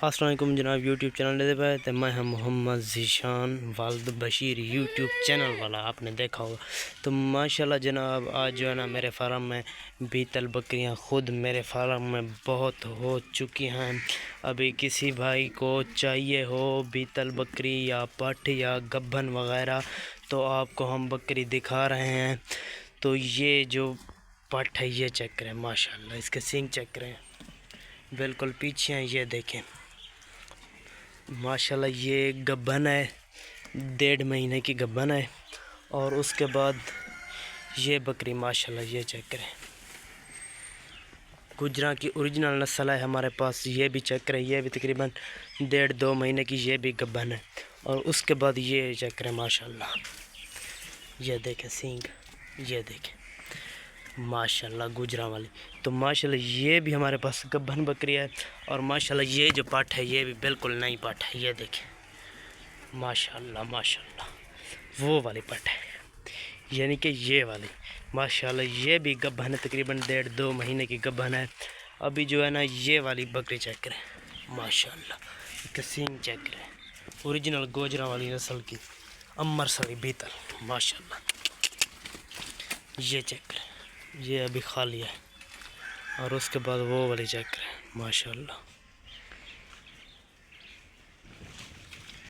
السلام علیکم جناب یوٹیوب چینل دے پہ تے میں ہم محمد ذیشان والد بشیر یوٹیوب چینل والا آپ نے دیکھا ہوگا۔ تو ماشاءاللہ جناب آج جو ہے نا میرے فارم میں بیتل بکریاں خود میرے فارم میں بہت ہو چکی ہیں۔ ابھی کسی بھائی کو چاہیے ہو بیتل بکری یا پٹھ یا گبھن وغیرہ تو آپ کو ہم بکری دکھا رہے ہیں۔ تو یہ جو پٹھ ہے یہ چیک کریں، ماشاءاللہ اس کے سینگ چیک کریں، بالکل پیچھے ہیں، یہ دیکھیں ماشاءاللہ یہ گبھن ہے، 1.5 مہینے کی گبھن ہے۔ اور اس کے بعد یہ بکری ماشاءاللہ یہ چیک کریں، گجراں کی اوریجنل نسل ہے ہمارے پاس، یہ بھی چیک کریں، یہ بھی تقریباً 1.5-2 مہینے کی یہ بھی گبھن ہے۔ اور اس کے بعد یہ چیک کریں ماشاءاللہ، یہ دیکھیں سینگ، یہ دیکھیں ماشاءاللہ گجراں والی۔ تو ماشاءاللہ یہ بھی ہمارے پاس گبھن بکری ہے۔ اور ماشاءاللہ یہ جو پٹھ ہے یہ بھی بالکل نئی پٹھ ہے، یہ دیکھیں ماشاءاللہ ماشاءاللہ وہ والی پٹھ ہے، یعنی کہ یہ والی ماشاءاللہ یہ بھی گبھن ہے، تقریباً 1.5-2 مہینے کی گبھن ہے۔ ابھی جو ہے نا یہ والی بکری چیک کریں ماشاءاللہ، اس کا سینگ چیک کریں، اوریجنل گوجراں والی نسل کی امر سری بیتل ماشاءاللہ، یہ چیک کریں، یہ ابھی خالی ہے۔ اور اس کے بعد وہ والی چیک کریں ماشاءاللہ۔